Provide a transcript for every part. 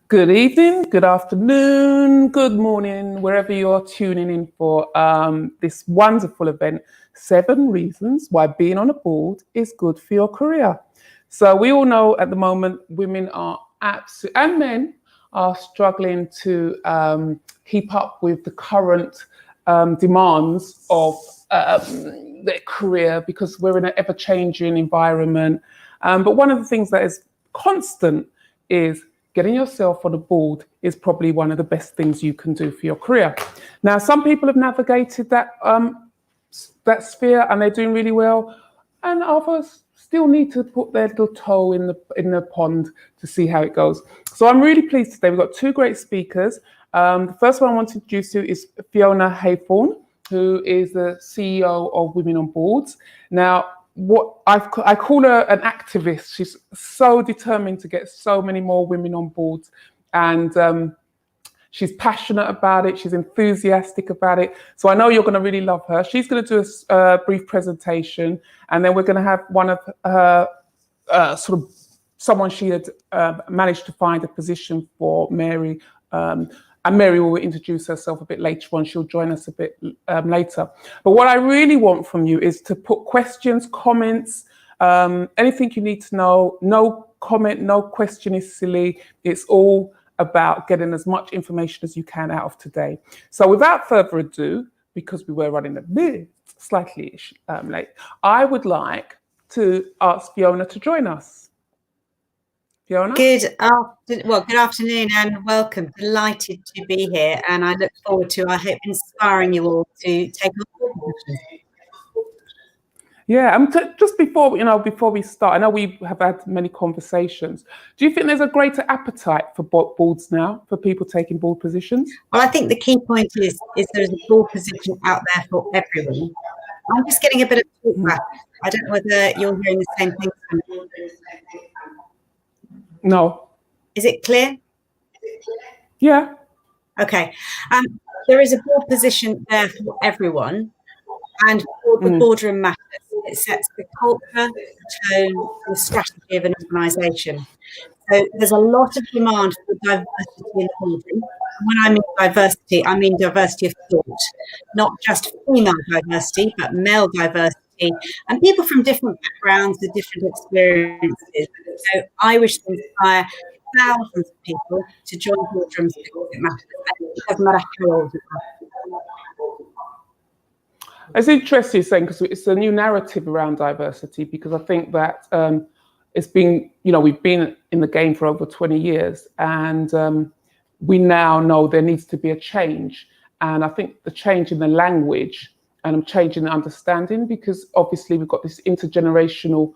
Good evening, good afternoon, good morning, wherever you're tuning in for this wonderful event, 7 Reasons Why Being on a Board is Good for Your Career. So we all know at the moment, women are and men are struggling to keep up with the current demands of their career because we're in an ever-changing environment. But one of the things that is constant is getting yourself on a board is probably one of the best things you can do for your career. Now, some people have navigated that sphere and they're doing really well, and others still need to put their little toe in the pond to see how it goes. So I'm really pleased today. We've got 2 great speakers. The first one I want to introduce you is Fiona Hathorn, who is the CEO of Women on Boards. Now, I call her an activist. She's so determined to get so many more women on boards, and she's passionate about it. She's enthusiastic about it. So I know you're going to really love her. She's going to do a brief presentation, and then we're going to have one of her someone she had managed to find a position for, Mary. And Mary will introduce herself a bit later on. She'll join us a bit later. But what I really want from you is to put questions, comments, anything you need to know. No comment, no question is silly. It's all about getting as much information as you can out of today. So without further ado, because we were running a bit slightly late, I would like to ask Fiona to join us. Fiona? Good afternoon and welcome. Delighted to be here, and I look forward to, I hope, inspiring you all to take on questions. Yeah, just before we start, I know we have had many conversations. Do you think there's a greater appetite for boards now, for people taking board positions? Well, I think the key point is there's a board position out there for everyone. I'm just getting a bit of feedback. I don't know whether you're hearing the same thing. No. Is it clear? Yeah. Okay. There is a board position there for everyone, and for the Boardroom Matters, it sets the culture, the tone, the strategy of an organisation. So there's a lot of demand for diversity in the boardroom. When I mean diversity, I mean diversity of thought, not just female diversity, but male diversity, and people from different backgrounds with different experiences. So I wish to inspire thousands of people to join boardrooms because it matters. It doesn't matter how old you are. It's interesting saying, because it's a new narrative around diversity, because I think that it's been, we've been in the game for over 20 years, and we now know there needs to be a change. And I think the change in the language and I'm changing the understanding, because obviously we've got this intergenerational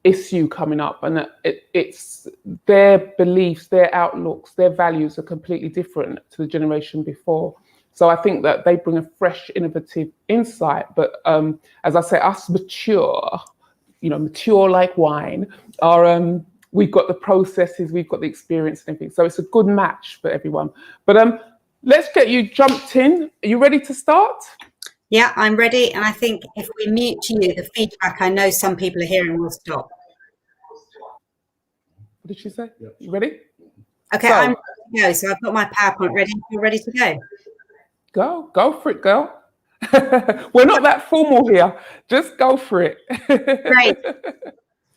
issue coming up, and it's their beliefs, their outlooks, their values are completely different to the generation before. So I think that they bring a fresh, innovative insight. But as I say, us mature like wine, we've got the processes, we've got the experience and everything. So it's a good match for everyone. But let's get you jumped in. Are you ready to start? Yeah, I'm ready. And I think if we mute you, the feedback I know some people are hearing will stop. What did she say? Yep. You ready? Okay, so, I'm ready to go. So I've got my PowerPoint ready. You're ready to go? Go for it, girl. We're not that formal here. Just go for it. Great.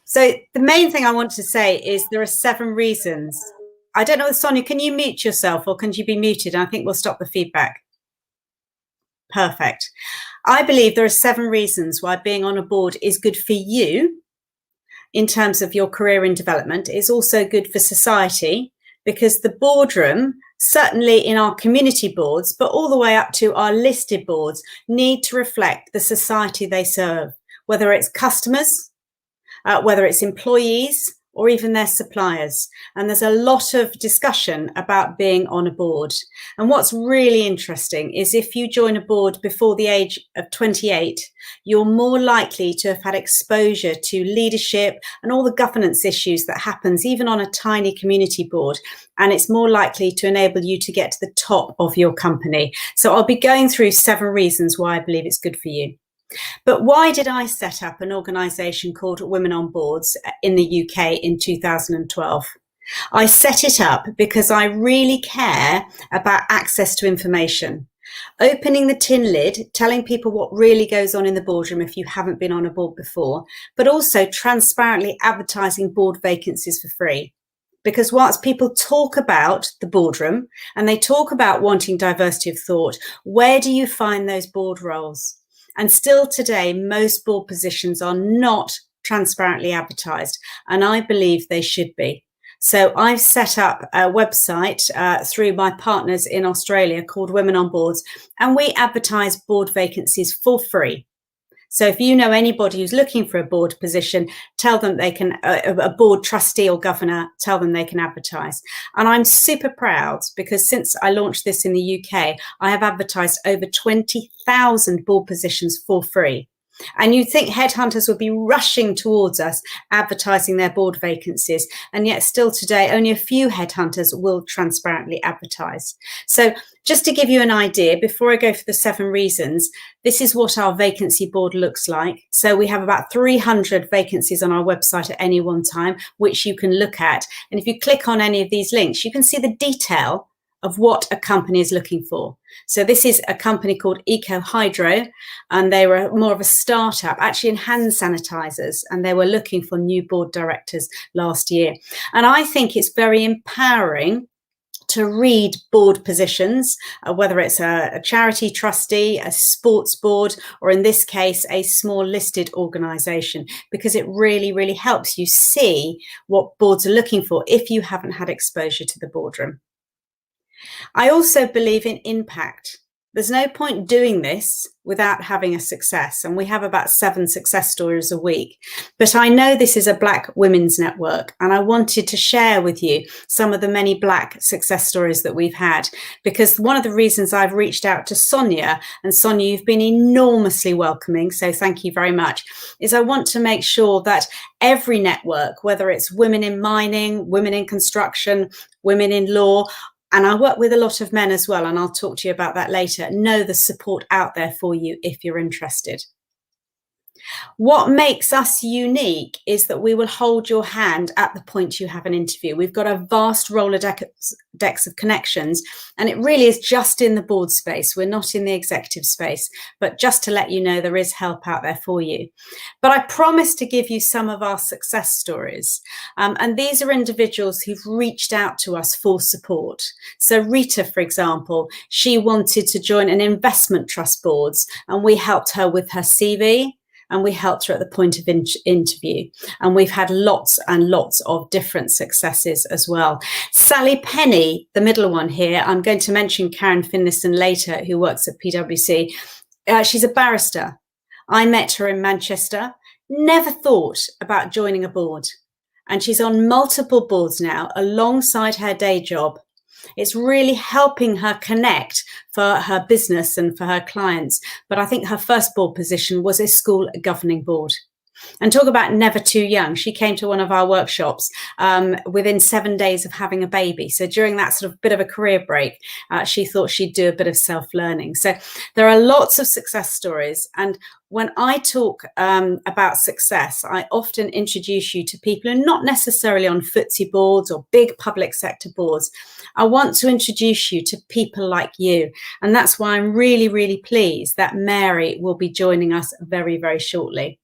So the main thing I want to say is there are 7 reasons. I don't know, Sonia, can you mute yourself or can you be muted? I think we'll stop the feedback. Perfect. I believe there are 7 reasons why being on a board is good for you in terms of your career and development. It's also good for society, because the boardroom, certainly in our community boards, but all the way up to our listed boards, need to reflect the society they serve, whether it's customers, whether it's employees, or even their suppliers. And there's a lot of discussion about being on a board. And what's really interesting is if you join a board before the age of 28, you're more likely to have had exposure to leadership and all the governance issues that happens even on a tiny community board. And it's more likely to enable you to get to the top of your company. So I'll be going through 7 reasons why I believe it's good for you. But why did I set up an organisation called Women on Boards in the UK in 2012? I set it up because I really care about access to information. Opening the tin lid, telling people what really goes on in the boardroom if you haven't been on a board before, but also transparently advertising board vacancies for free. Because whilst people talk about the boardroom and they talk about wanting diversity of thought, where do you find those board roles? And still today, most board positions are not transparently advertised, and I believe they should be. So I've set up a website through my partners in Australia called Women on Boards, and we advertise board vacancies for free. So if you know anybody who's looking for a board position, tell them they can, a board trustee or governor, tell them they can advertise. And I'm super proud because since I launched this in the UK, I have advertised over 20,000 board positions for free. And you'd think headhunters would be rushing towards us advertising their board vacancies, and yet still today only a few headhunters will transparently advertise. So just to give you an idea, before I go for the 7 reasons, this is what our vacancy board looks like. So we have about 300 vacancies on our website at any one time, which you can look at. And if you click on any of these links, you can see the detail of what a company is looking for. So this is a company called Eco Hydro, and they were more of a startup, actually in hand sanitizers, and they were looking for new board directors last year. And I think it's very empowering to read board positions, whether it's a charity trustee, a sports board, or in this case, a small listed organization, because it really, really helps you see what boards are looking for if you haven't had exposure to the boardroom. I also believe in impact. There's no point doing this without having a success. And we have about 7 success stories a week. But I know this is a Black women's network, and I wanted to share with you some of the many Black success stories that we've had. Because one of the reasons I've reached out to Sonia, and Sonia, you've been enormously welcoming, so thank you very much, is I want to make sure that every network, whether it's women in mining, women in construction, women in law, and I work with a lot of men as well, and I'll talk to you about that later, know the support out there for you if you're interested. What makes us unique is that we will hold your hand at the point you have an interview. We've got a vast Rolodex of connections, and it really is just in the board space. We're not in the executive space, but just to let you know, there is help out there for you. But I promise to give you some of our success stories. And these are individuals who've reached out to us for support. So Rita, for example, she wanted to join an investment trust boards, and we helped her with her CV. And we helped her at the point of interview. And we've had lots and lots of different successes as well. Sally Penny, the middle one here, I'm going to mention Karen Finlayson later, who works at PwC. She's a barrister. I met her in Manchester, never thought about joining a board. And she's on multiple boards now alongside her day job. It's really helping her connect for her business and for her clients. But I think her first board position was a school governing board. And talk about never too young. She came to one of our workshops within 7 days of having a baby. So during that sort of bit of a career break, she thought she'd do a bit of self-learning. So there are lots of success stories. And when I talk about success, I often introduce you to people who are not necessarily on FTSE boards or big public sector boards. I want to introduce you to people like you. And that's why I'm really, really pleased that Mary will be joining us very, very shortly.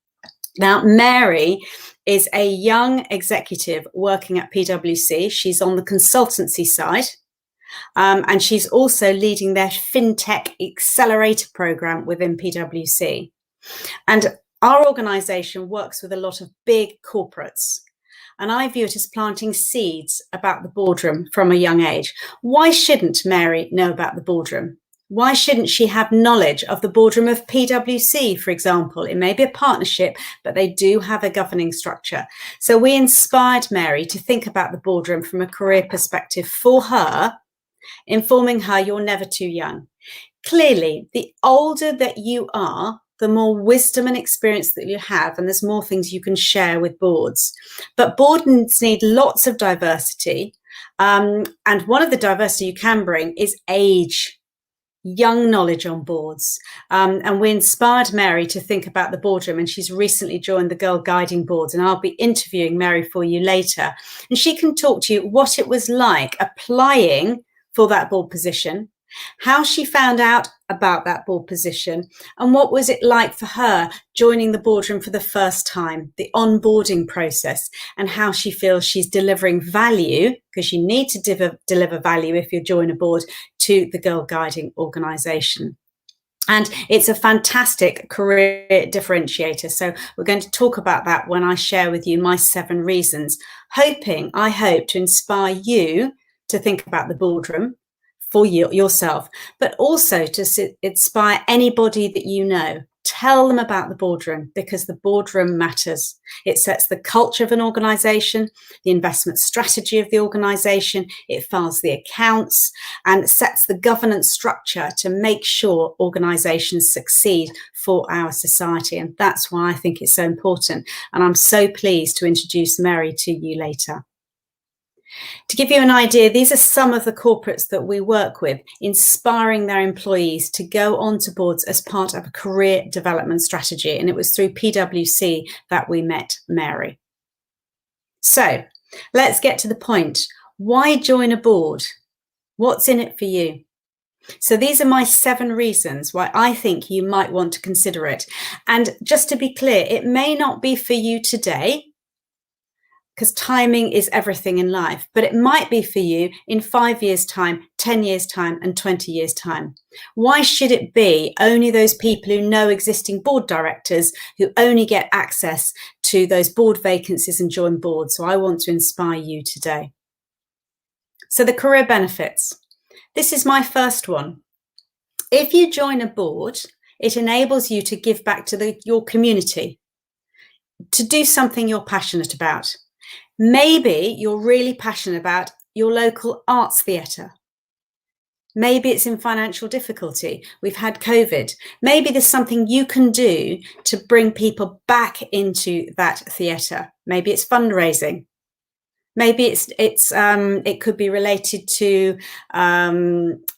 Now, Mary is a young executive working at PwC. She's on the consultancy side, and she's also leading their Fintech Accelerator Programme within PwC. And our organisation works with a lot of big corporates, and I view it as planting seeds about the boardroom from a young age. Why shouldn't Mary know about the boardroom? Why shouldn't she have knowledge of the boardroom of PwC, for example? It may be a partnership, but they do have a governing structure. So we inspired Mary to think about the boardroom from a career perspective for her, informing her you're never too young. Clearly, the older that you are, the more wisdom and experience that you have, and there's more things you can share with boards. But boards need lots of diversity. And one of the diversity you can bring is age. young knowledge on boards. And we inspired Mary to think about the boardroom, and she's recently joined the Girl Guiding Boards, and I'll be interviewing Mary for you later. And she can talk to you what it was like applying for that board position, how she found out about that board position, and what was it like for her joining the boardroom for the first time, the onboarding process, and how she feels she's delivering value, because you need to deliver value if you join a board, to the Girl Guiding organisation. And it's a fantastic career differentiator. So we're going to talk about that when I share with you my 7 reasons, I hope to inspire you to think about the boardroom for yourself, but also to inspire anybody that you know. Tell them about the boardroom, because the boardroom matters. It sets the culture of an organisation, the investment strategy of the organisation, it files the accounts, and sets the governance structure to make sure organisations succeed for our society. And that's why I think it's so important. And I'm so pleased to introduce Mary to you later. To give you an idea, these are some of the corporates that we work with, inspiring their employees to go onto boards as part of a career development strategy. And it was through PwC that we met Mary. So let's get to the point. Why join a board? What's in it for you? So these are my 7 reasons why I think you might want to consider it. And just to be clear, it may not be for you today, because timing is everything in life, but it might be for you in 5 years' time, 10 years' time, and 20 years' time. Why should it be only those people who know existing board directors who only get access to those board vacancies and join boards? So I want to inspire you today. So the career benefits. This is my first one. If you join a board, it enables you to give back to your community, to do something you're passionate about. Maybe you're really passionate about your local arts theatre. Maybe it's in financial difficulty. We've had COVID. Maybe there's something you can do to bring people back into that theatre. Maybe it's fundraising. Maybe it could be related to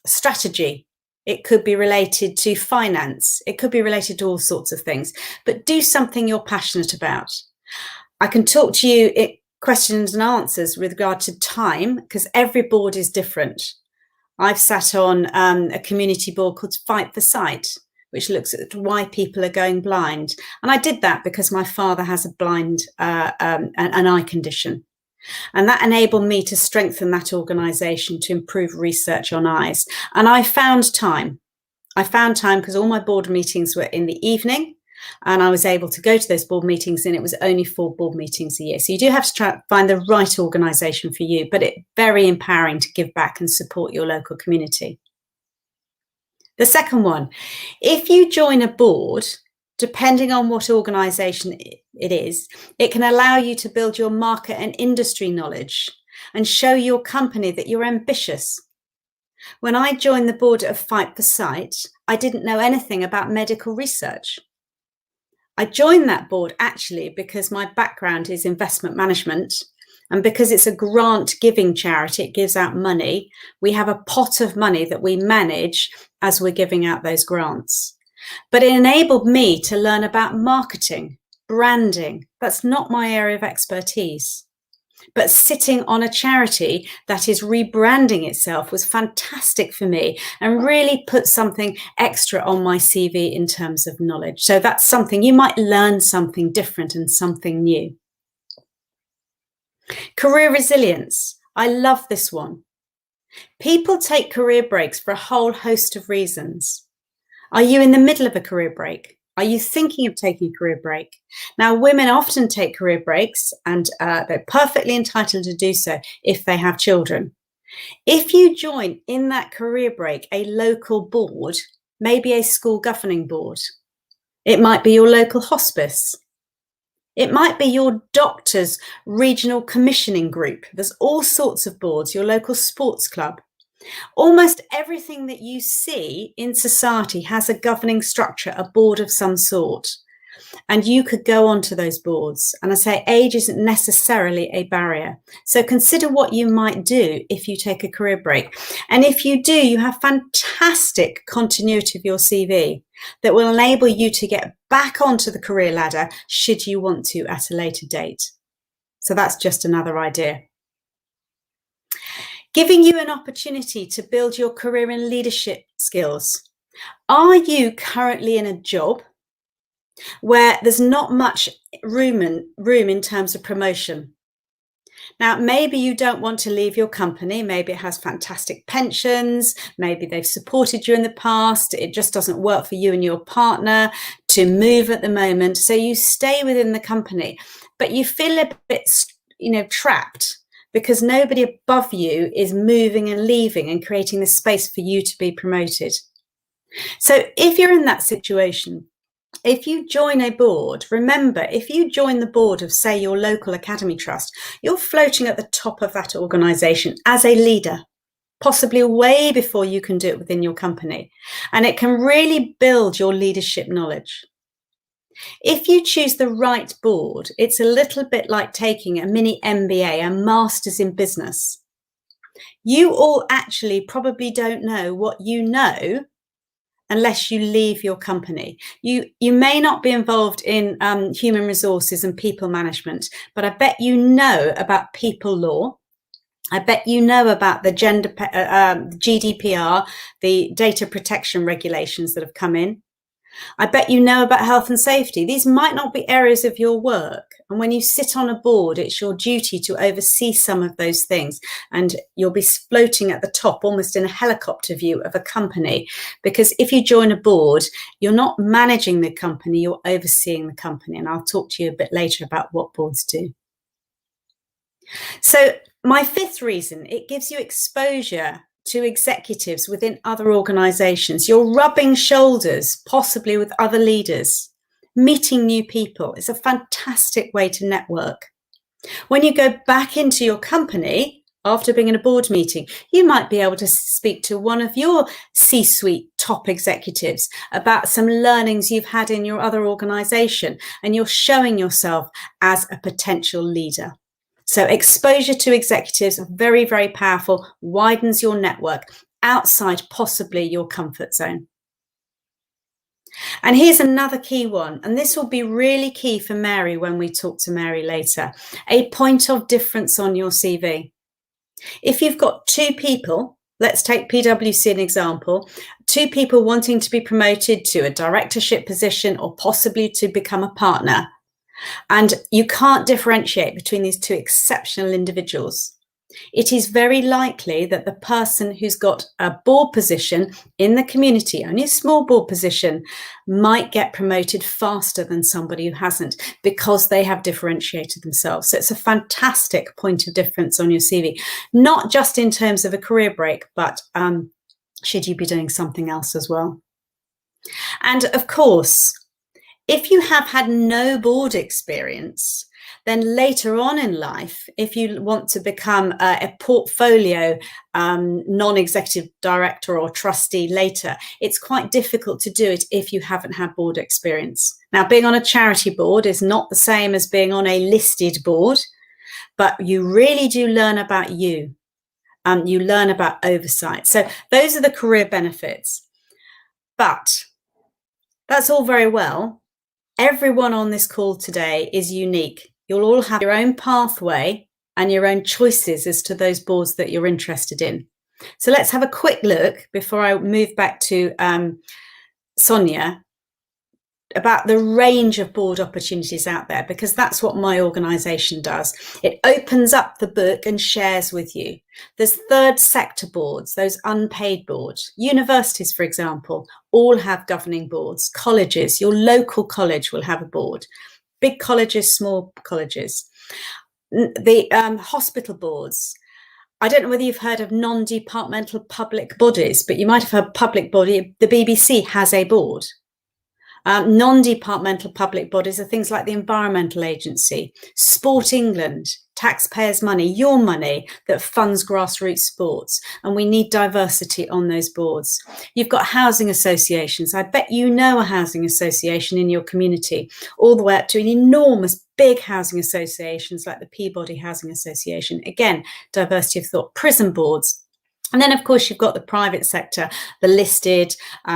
strategy. It could be related to finance. It could be related to all sorts of things. But do something you're passionate about. I can talk to you questions and answers with regard to time, because every board is different. I've sat on a community board called Fight for Sight, which looks at why people are going blind. And I did that because my father has a an eye condition. And that enabled me to strengthen that organisation to improve research on eyes. And I found time. Because all my board meetings were in the evening, and I was able to go to those board meetings, and it was only 4 board meetings a year. So you do have to try to find the right organisation for you, but it's very empowering to give back and support your local community. The second one, if you join a board, depending on what organisation it is, it can allow you to build your market and industry knowledge and show your company that you're ambitious. When I joined the board of Fight for Sight, I didn't know anything about medical research. I joined that board actually because my background is investment management, and because it's a grant giving charity, it gives out money. We have a pot of money that we manage as we're giving out those grants. But it enabled me to learn about marketing, branding. That's not my area of expertise. But sitting on a charity that is rebranding itself was fantastic for me and really put something extra on my CV in terms of knowledge. So that's something you might learn, something different and something new. Career resilience. I love this one. People take career breaks for a whole host of reasons. Are you in the middle of a career break? Are you thinking of taking a career break? Now, women often take career breaks, and they're perfectly entitled to do so if they have children. If you join in that career break a local board, maybe a school governing board, it might be your local hospice, it might be your doctor's regional commissioning group. There's all sorts of boards, your local sports club. Almost everything that you see in society has a governing structure, a board of some sort. and you could go onto those boards. And I say age isn't necessarily a barrier. So consider what you might do if you take a career break. And if you do, you have fantastic continuity of your CV that will enable you to get back onto the career ladder should you want to at a later date. So that's just another idea. Giving you an opportunity to build your career and leadership skills. Are you currently in a job where there's not much room in terms of promotion? Now, maybe you don't want to leave your company. Maybe it has fantastic pensions. Maybe they've supported you in the past. It just doesn't work for you and your partner to move at the moment. So you stay within the company, but you feel a bit, trapped because nobody above you is moving and leaving and creating the space for you to be promoted. So if you're in that situation, if you join a board, remember, if you join the board of, say, your local academy trust, you're floating at the top of that organisation as a leader, possibly way before you can do it within your company. And it can really build your leadership knowledge. If you choose the right board, it's a little bit like taking a mini MBA, a master's in business. You all actually probably don't know what you know unless you leave your company. You may not be involved in human resources and people management, but I bet you know about people law. I bet you know about the GDPR, the data protection regulations that have come in. I bet you know about health and safety. These might not be areas of your work. And when you sit on a board, it's your duty to oversee some of those things. And you'll be floating at the top, almost in a helicopter view of a company. Because if you join a board, you're not managing the company, you're overseeing the company. And I'll talk to you a bit later about what boards do. So my fifth reason, it gives you exposure to executives within other organizations. You're rubbing shoulders, possibly with other leaders, meeting new people. It's a fantastic way to network. When you go back into your company after being in a board meeting, you might be able to speak to one of your C-suite top executives about some learnings you've had in your other organization, and you're showing yourself as a potential leader. So exposure to executives, very, very powerful, widens your network outside possibly your comfort zone. And here's another key one, and this will be really key for Mary when we talk to Mary later, a point of difference on your CV. If you've got two people, let's take PwC an example, two people wanting to be promoted to a directorship position or possibly to become a partner, and you can't differentiate between these two exceptional individuals, it is very likely that the person who's got a board position in the community, only a small board position, might get promoted faster than somebody who hasn't, because they have differentiated themselves. So it's a fantastic point of difference on your CV, not just in terms of a career break, but should you be doing something else as well. And of course, if you have had no board experience, then later on in life, if you want to become a portfolio non-executive director or trustee later, it's quite difficult to do it if you haven't had board experience. Now, being on a charity board is not the same as being on a listed board, but you really do learn about you. You learn about oversight. So those are the career benefits. But that's all very well. Everyone on this call today is unique. You'll all have your own pathway and your own choices as to those boards that you're interested in. So let's have a quick look before I move back to Sonia about the range of board opportunities out there, because that's what my organisation does. It opens up the book and shares with you. There's third sector boards, those unpaid boards. Universities, for example, all have governing boards. Colleges, your local college will have a board. Big colleges, small colleges. The hospital boards. I don't know whether you've heard of non-departmental public bodies, but you might have heard public body. The BBC has a board. Non-departmental public bodies are things like the Environmental Agency, Sport England, taxpayers' money, your money that funds grassroots sports. And we need diversity on those boards. You've got housing associations. I bet you know a housing association in your community, all the way up to an enormous big housing associations like the Peabody Housing Association. Again, diversity of thought. Prison boards. And then, of course, you've got the private sector, the listed,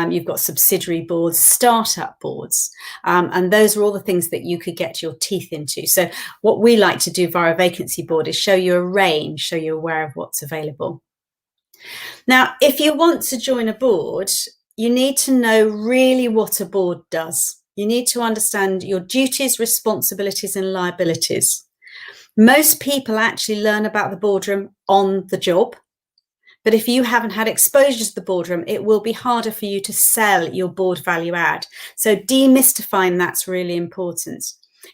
you've got subsidiary boards, startup boards, and those are all the things that you could get your teeth into. So what we like to do via a vacancy board is show you a range, show you aware of what's available. Now, if you want to join a board, you need to know really what a board does. You need to understand your duties, responsibilities, and liabilities. Most people actually learn about the boardroom on the job. But if you haven't had exposure to the boardroom, it will be harder for you to sell your board value add. So demystifying that's really important.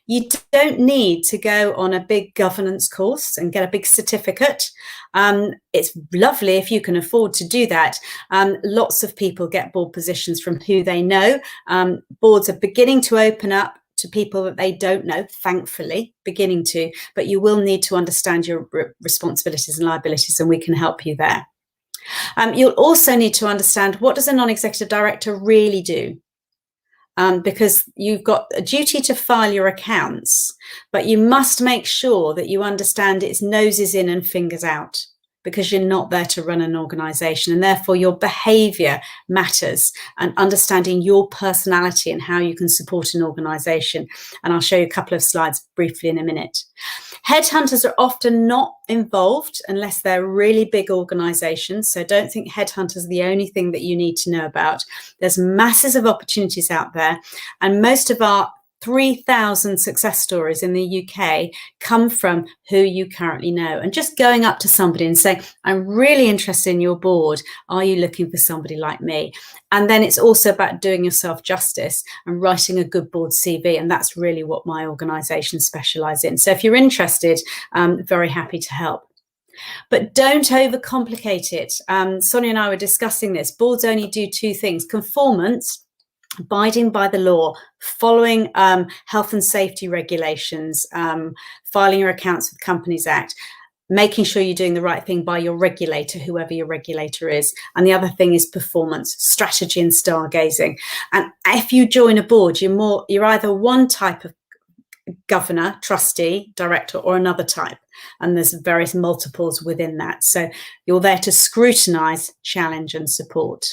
You don't need to go on a big governance course and get a big certificate. It's lovely if you can afford to do that. Lots of people get board positions from who they know. Boards are beginning to open up to people that they don't know, thankfully, beginning to, but you will need to understand your responsibilities and liabilities, and we can help you there. You'll also need to understand, what does a non-executive director really do? Because you've got a duty to file your accounts, but you must make sure that you understand it's noses in and fingers out, because you're not there to run an organisation, and therefore your behaviour matters, and understanding your personality and how you can support an organisation. And I'll show you a couple of slides briefly in a minute. Headhunters are often not involved unless they're really big organisations. So don't think headhunters are the only thing that you need to know about. There's masses of opportunities out there, and most of our 3,000 success stories in the UK come from who you currently know. And just going up to somebody and saying, I'm really interested in your board. Are you looking for somebody like me? And then it's also about doing yourself justice and writing a good board CV. And that's really what my organisation specialise in. So if you're interested, I'm very happy to help. But don't overcomplicate it. Sonia and I were discussing this. Boards only do two things: conformance, abiding by the law, following health and safety regulations, filing your accounts with Companies Act, making sure you're doing the right thing by your regulator, whoever your regulator is. And the other thing is performance, strategy, and stargazing. And if you join a board, you're either one type of governor, trustee, director, or another type. And there's various multiples within that. So you're there to scrutinise, challenge, and support.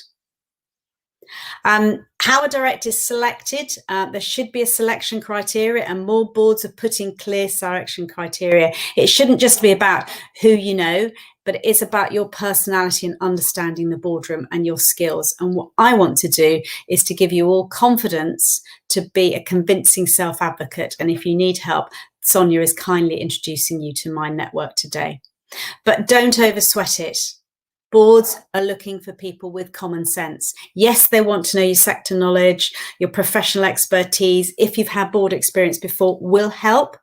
How a director is selected, there should be a selection criteria, and more boards are putting clear selection criteria. It shouldn't just be about who you know, but it is about your personality and understanding the boardroom and your skills. And what I want to do is to give you all confidence to be a convincing self-advocate. And if you need help, Sonia is kindly introducing you to my network today. But don't oversweat it. Boards are looking for people with common sense. Yes, they want to know your sector knowledge, your professional expertise. If you've had board experience before, will help,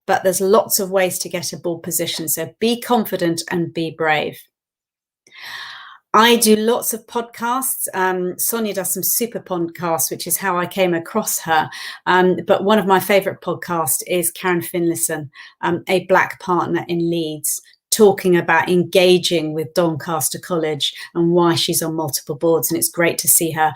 but there's lots of ways to get a board position. So be confident and be brave. I do lots of podcasts. Sonia does some super podcasts, which is how I came across her. But one of my favourite podcasts is Karen Finlayson, a black partner in Leeds, talking about engaging with Doncaster College and why she's on multiple boards. And it's great to see her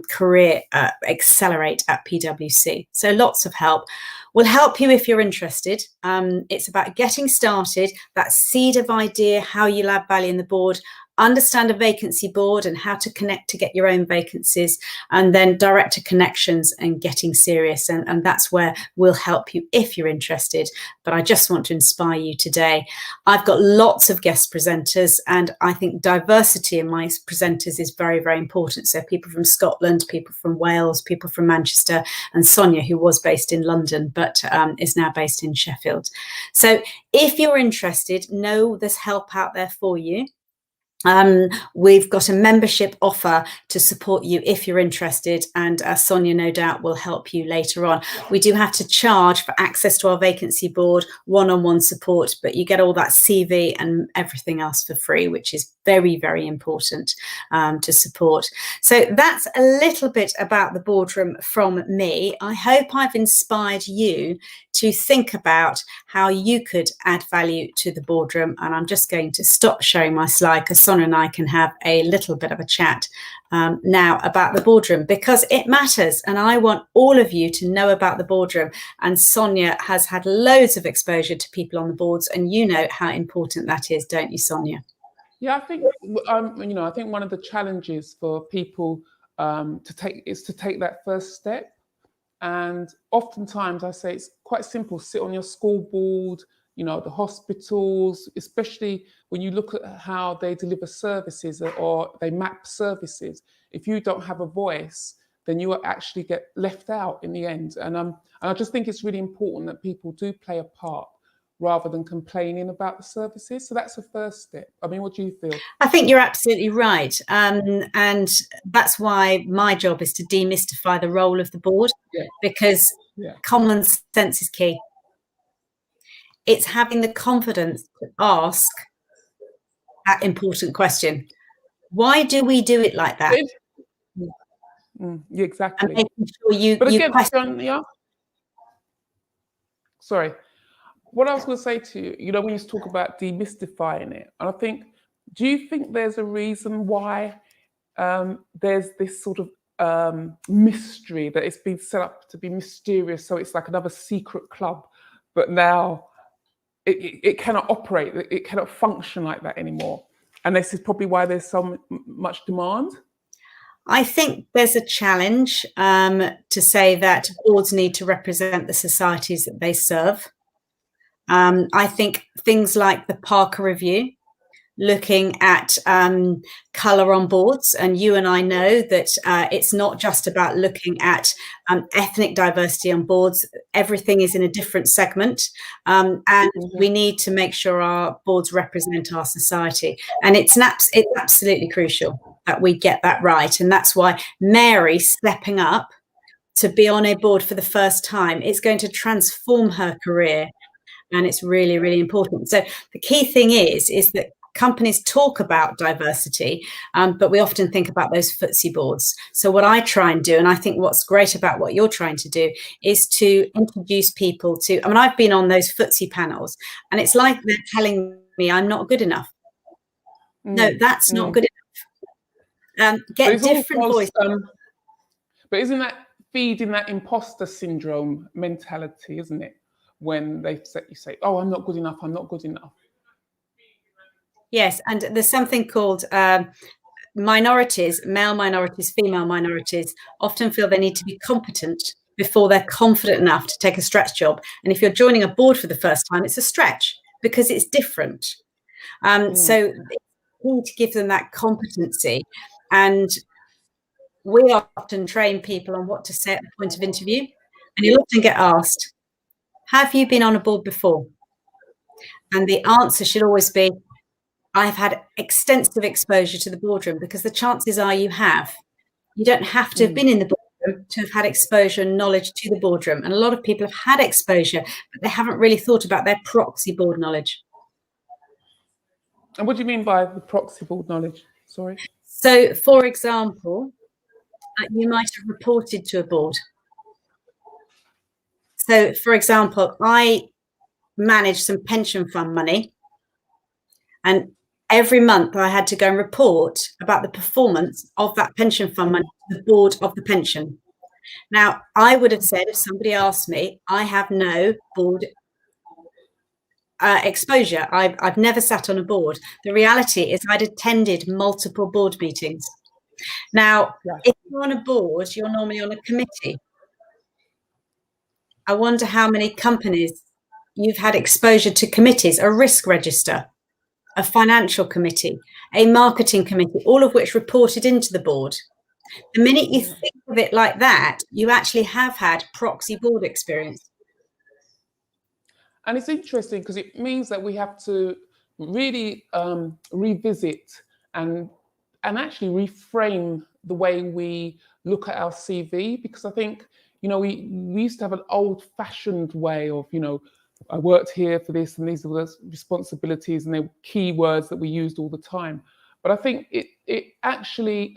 career accelerate at PwC. So lots of help. We'll help you if you're interested. It's about getting started, that seed of idea, how you'll add value in the board, understand a vacancy board and how to connect to get your own vacancies, and then director connections and getting serious. And that's where we'll help you if you're interested. But I just want to inspire you today. I've got lots of guest presenters, and I think diversity in my presenters is very, very important. So people from Scotland, people from Wales, people from Manchester, and Sonia, who was based in London, but is now based in Sheffield. So if you're interested, know there's help out there for you. We've got a membership offer to support you if you're interested, and Sonia no doubt will help you later on. We do have to charge for access to our vacancy board, one-on-one support, but you get all that CV and everything else for free, which is very, very important to support. So that's a little bit about the boardroom from me. I hope I've inspired you to think about how you could add value to the boardroom. And I'm just going to stop sharing my slide because Sonia and I can have a little bit of a chat now about the boardroom, because it matters. And I want all of you to know about the boardroom. And Sonia has had loads of exposure to people on the boards, and you know how important that is, don't you, Sonia? Yeah, I think I think one of the challenges for people to take that first step. And oftentimes I say it's quite simple. Sit on your school board, the hospitals, especially when you look at how they deliver services or they map services. If you don't have a voice, then you will actually get left out in the end. And I just think it's really important that people do play a part rather than complaining about the services. So that's the first step. I mean, what do you feel? I think you're absolutely right. And that's why my job is to demystify the role of the board, because common sense is key. It's having the confidence to ask that important question. Why do we do it like that? Exactly. And making sure you question. Sorry. What I was going to say to you, when you talk about demystifying it, and I think, do you think there's a reason why there's this sort of mystery that it's been set up to be mysterious, so it's like another secret club, but now it cannot operate, it cannot function like that anymore, and this is probably why there's so much demand? I think there's a challenge to say that boards need to represent the societies that they serve. I think things like the Parker Review, looking at colour on boards, and you and I know that it's not just about looking at ethnic diversity on boards. Everything is in a different segment, and we need to make sure our boards represent our society, and it's absolutely crucial that we get that right. And that's why Mary stepping up to be on a board for the first time is going to transform her career, and it's really, really important. So the key thing is that companies talk about diversity, but we often think about those FTSE boards. So what I try and do, and I think what's great about what you're trying to do, is to introduce people to, I've been on those FTSE panels, and it's like they're telling me I'm not good enough. No, that's not good enough. Get different voices. But isn't that feeding that imposter syndrome mentality, isn't it? When you say, oh, I'm not good enough, I'm not good enough. Yes, and there's something called minorities, male minorities, female minorities, often feel they need to be competent before they're confident enough to take a stretch job. And if you're joining a board for the first time, it's a stretch because it's different. So we need to give them that competency. And we often train people on what to say at the point of interview. And you'll often get asked, have you been on a board before? And the answer should always be, I've had extensive exposure to the boardroom, because the chances are you have. You don't have to have been in the boardroom to have had exposure and knowledge to the boardroom. And a lot of people have had exposure, but they haven't really thought about their proxy board knowledge. And what do you mean by the proxy board knowledge? Sorry. So, for example, you might have reported to a board. So, for example, I manage some pension fund money, and every month I had to go and report about the performance of that pension fund money to the board of the pension. Now, I would have said, if somebody asked me, I have no board exposure. I've never sat on a board. The reality is I'd attended multiple board meetings. Now, if you're on a board, you're normally on a committee. I wonder how many companies you've had exposure to committees, a risk register, a financial committee, a marketing committee, all of which reported into the board. The minute you think of it like that, you actually have had proxy board experience. And it's interesting because it means that we have to really revisit and actually reframe the way we look at our CV, because I think, we used to have an old-fashioned way of, I worked here for this and these are the responsibilities, and they were keywords that we used all the time. But I think it actually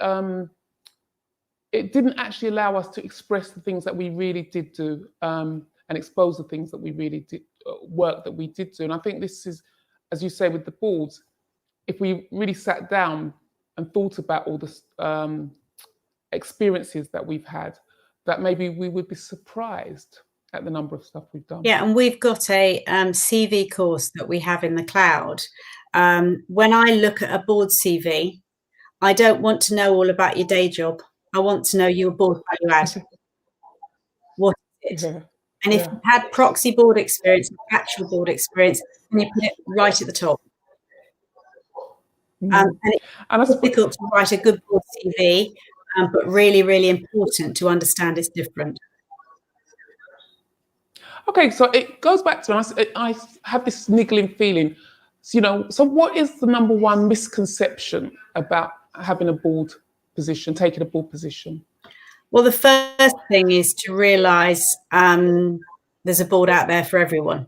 it didn't actually allow us to express the things that we really did do, and expose the things that we really did, work that we did do. And I think this is, as you say, with the boards, if we really sat down and thought about all the experiences that we've had, that maybe we would be surprised at the number of stuff we've done. Yeah, and we've got a CV course that we have in the cloud. When I look at a board CV, I don't want to know all about your day job. I want to know your board value add. What is it? Yeah. And if you've had proxy board experience, actual board experience, then you put it right at the top. And it's difficult to write a good board CV, but really, really important to understand it's different. Okay, so it goes back to, I have this niggling feeling. So what is the number one misconception about having a board position, taking a board position? Well, the first thing is to realise there's a board out there for everyone.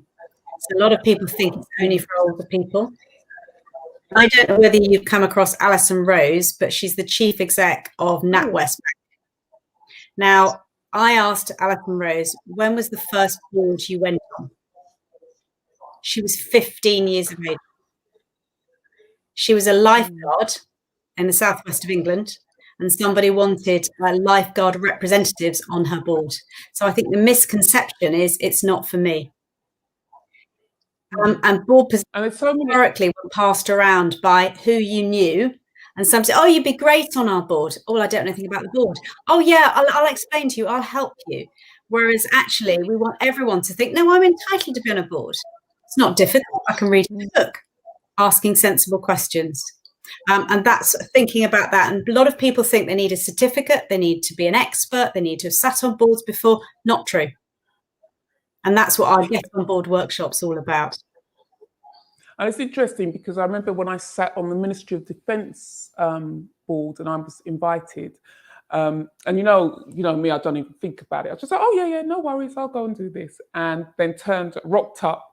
So a lot of people think it's only for older people. I don't know whether you've come across Alison Rose, but she's the chief exec of NatWest Bank. Now, I asked Alison Rose, when was the first board you went on? She was 15 years of age. She was a lifeguard in the southwest of England, and somebody wanted lifeguard representatives on her board. So I think the misconception is it's not for me. And board positions historically were passed around by who you knew. And some say, oh, you'd be great on our board. Oh, I don't know anything about the board. Oh, yeah, I'll explain to you. I'll help you. Whereas actually, we want everyone to think, no, I'm entitled to be on a board. It's not difficult. I can read a book, asking sensible questions. And that's thinking about that. And a lot of people think they need a certificate. They need to be an expert. They need to have sat on boards before. Not true. And that's what our Get On Board workshop's all about. And it's interesting because I remember when I sat on the Ministry of Defence board and I was invited, and you know me, I don't even think about it. I was just like, oh yeah, no worries, I'll go and do this. And then rocked up,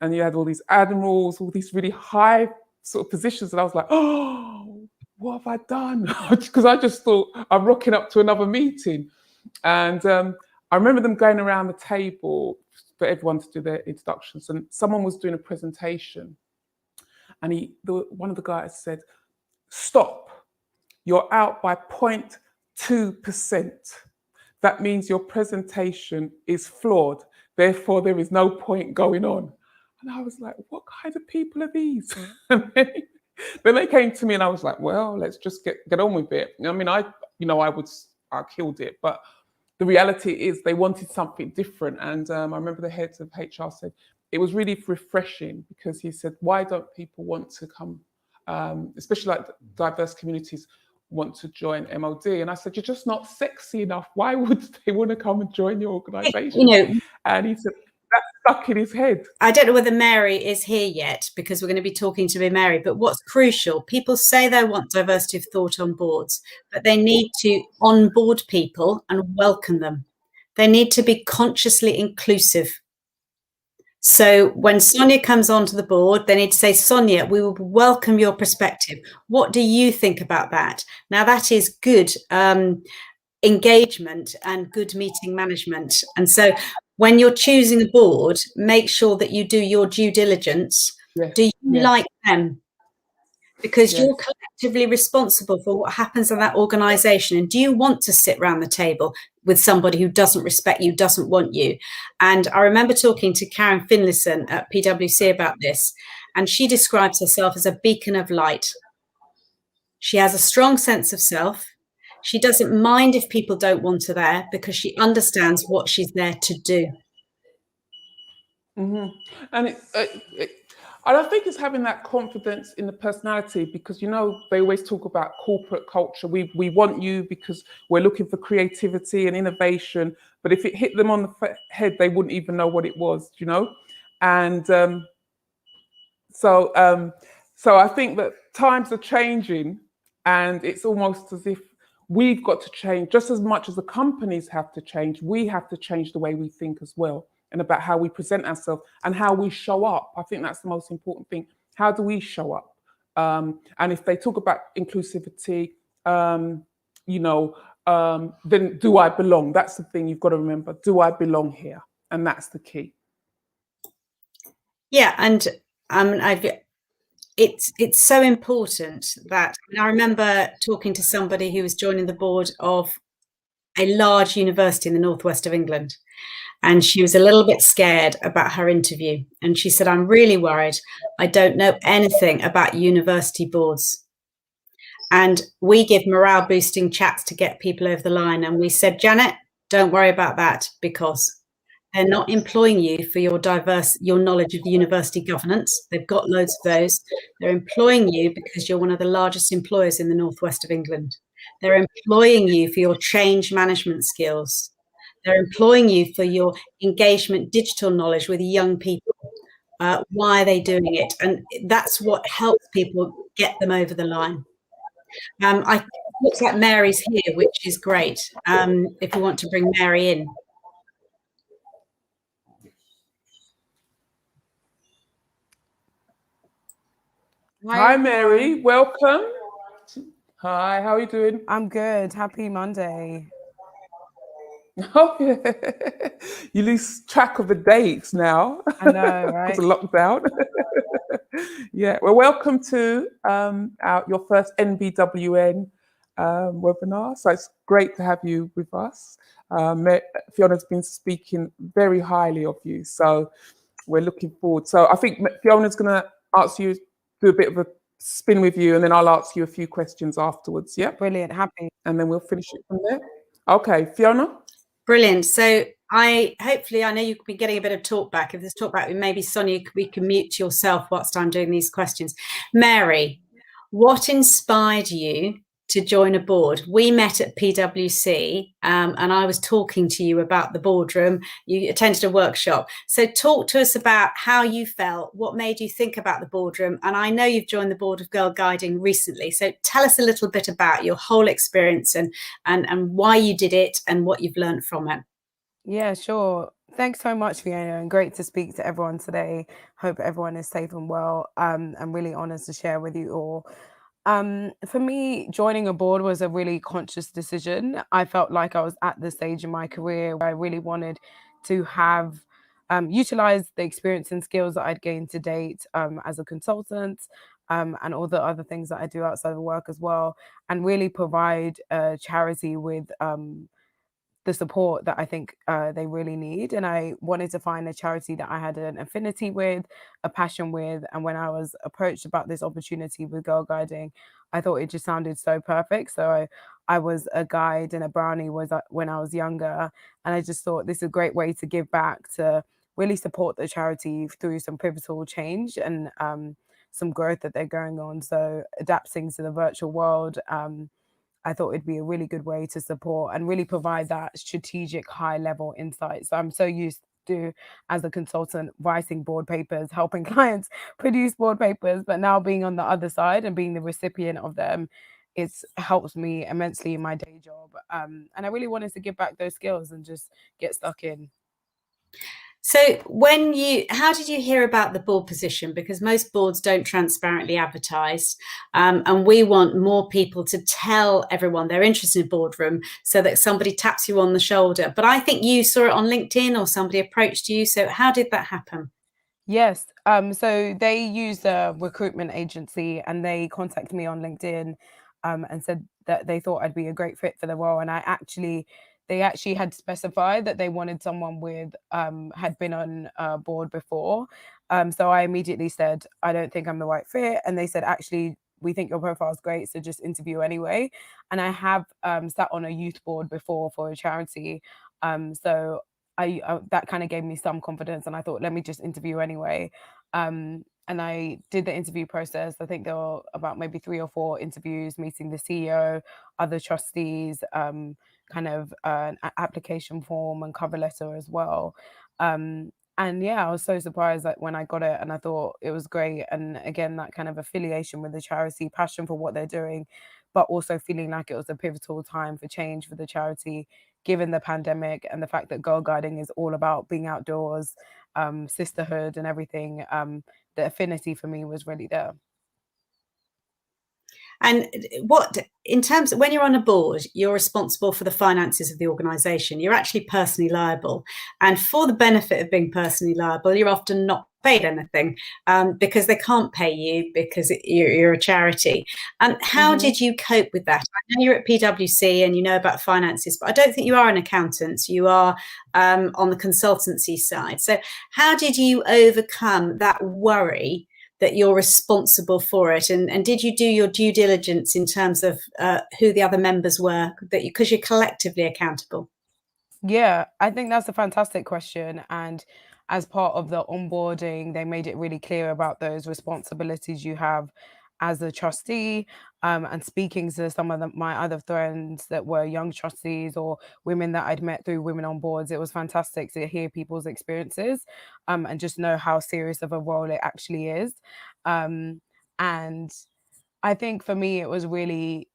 and you had all these admirals, all these really high sort of positions, and I was like, oh, what have I done? Because I just thought I'm rocking up to another meeting. And I remember them going around the table for everyone to do their introductions, and someone was doing a presentation, and one of the guys said, stop, you're out by 0.2%. That means your presentation is flawed, therefore there is no point going on. And I was like, what kind of people are these? And then they came to me and I was like, well, let's just get on with it. I mean, I killed it, but the reality is they wanted something different. And I remember the head of HR said, it was really refreshing, because he said, why don't people want to come, especially like diverse communities want to join MOD? And I said, you're just not sexy enough. Why would they want to come and join your organisation? And he said, that stuck in his head. I don't know whether Mary is here yet, because we're going to be talking to Mary, but what's crucial, people say they want diversity of thought on boards, but they need to onboard people and welcome them. They need to be consciously inclusive. So when Sonia comes onto the board, they need to say, Sonia, we will welcome your perspective. What do you think about that? Now, that is good engagement and good meeting management. And so when you're choosing a board, make sure that you do your due diligence. Yes. Do you like them? Because you're collectively responsible for what happens in that organisation. And do you want to sit around the table with somebody who doesn't respect you, doesn't want you? And I remember talking to Karen Finlayson at PwC about this, and she describes herself as a beacon of light. She has a strong sense of self. She doesn't mind if people don't want her there, because she understands what she's there to do. Mm-hmm. And I think it's having that confidence in the personality, because, they always talk about corporate culture. We want you because we're looking for creativity and innovation. But if it hit them on the head, they wouldn't even know what it was, And So I think that times are changing, and it's almost as if we've got to change just as much as the companies have to change. We have to change the way we think as well, and about how we present ourselves and how we show up. I think that's the most important thing. How do we show up? And if they talk about inclusivity, then do I belong? That's the thing you've got to remember. Do I belong here? And that's the key. Yeah, and it's so important that I remember talking to somebody who was joining the board of a large university in the northwest of England, and she was a little bit scared about her interview, and she said, "I'm really worried. I don't know anything about university boards." And we give morale boosting chats to get people over the line, and we said, "Janet, don't worry about that, because they're not employing you for your knowledge of university governance. They've got loads of those. They're employing you because you're one of the largest employers in the northwest of England. They're employing you for your change management skills. They're employing you for your engagement digital knowledge with young people. Why are they doing it?" And that's what helps people get them over the line. I looks like Mary's here, which is great. If we want to bring Mary in. Hi, Mary. Welcome. Hi, how are you doing? I'm good. Happy Monday. Oh, yeah. You lose track of the dates now. I know, right? Because of lockdown. Yeah. Well, welcome to your first NBWN webinar. So it's great to have you with us. Fiona's been speaking very highly of you. So we're looking forward. So I think Fiona's going to ask you, do a bit of a spin with you, and then I'll ask you a few questions afterwards. Yeah. Brilliant. Happy. And then we'll finish it from there. Okay, Fiona. Brilliant. So I know you could be getting a bit of talk back. If there's talk back, maybe Sonia, we can mute yourself whilst I'm doing these questions. Mary, what inspired you to join a board? We met at PwC, and I was talking to you about the boardroom. You attended a workshop. So talk to us about how you felt, what made you think about the boardroom. And I know you've joined the board of Girl Guiding recently. So tell us a little bit about your whole experience and why you did it and what you've learned from it. Yeah, sure. Thanks so much, Fiona, and great to speak to everyone today. Hope everyone is safe and well. I'm really honoured to share with you all. For me, joining a board was a really conscious decision. I felt like I was at the stage in my career where I really wanted to have utilized the experience and skills that I'd gained to date as a consultant and all the other things that I do outside of work as well, and really provide a charity with the support that I think they really need. And I wanted to find a charity that I had an affinity with, a passion with. And when I was approached about this opportunity with Girl Guiding, I thought it just sounded so perfect. So I was a guide and a brownie when I was younger. And I just thought this is a great way to give back, to really support the charity through some pivotal change and some growth that they're going on. So adapting to the virtual world, I thought it'd be a really good way to support and really provide that strategic high-level insight. So I'm so used to, as a consultant, writing board papers, helping clients produce board papers, but now being on the other side and being the recipient of them, it's helped me immensely in my day job. And I really wanted to give back those skills and just get stuck in. So how did you hear about the board position? Because most boards don't transparently advertise, and we want more people to tell everyone they're interested in boardroom so that somebody taps you on the shoulder. But I think you saw it on LinkedIn or somebody approached you. So how did that happen? Yes. So they used a recruitment agency and they contacted me on LinkedIn and said that they thought I'd be a great fit for the role. And they actually had specified that they wanted someone with had been on a board before. So I immediately said, I don't think I'm the right fit. And they said, actually, we think your profile is great, so just interview anyway. And I have sat on a youth board before for a charity. So that kind of gave me some confidence, and I thought, let me just interview anyway. And I did the interview process. I think there were about maybe 3 or 4 interviews, meeting the CEO, other trustees, kind of an application form and cover letter as well. And And yeah, I was so surprised that when I got it, and I thought it was great. And again, that kind of affiliation with the charity, passion for what they're doing, but also feeling like it was a pivotal time for change for the charity, given the pandemic and the fact that Girl Guiding is all about being outdoors, sisterhood and everything. The affinity for me was really there. And what, in terms of when you're on a board, you're responsible for the finances of the organisation. You're actually personally liable. And for the benefit of being personally liable, you're often not paid anything because they can't pay you because you're a charity. How did you cope with that? I know you're at PwC and you know about finances, but I don't think you are an accountant. You are on the consultancy side. So how did you overcome that worry that you're responsible for it, and did you do your due diligence in terms of who the other members were, that because you're collectively accountable? Yeah, I think that's a fantastic question. And as part of the onboarding, they made it really clear about those responsibilities you have as a trustee. And speaking to some of my other friends that were young trustees or women that I'd met through Women on Boards, it was fantastic to hear people's experiences and just know how serious of a role it actually is. And I think for me, it was really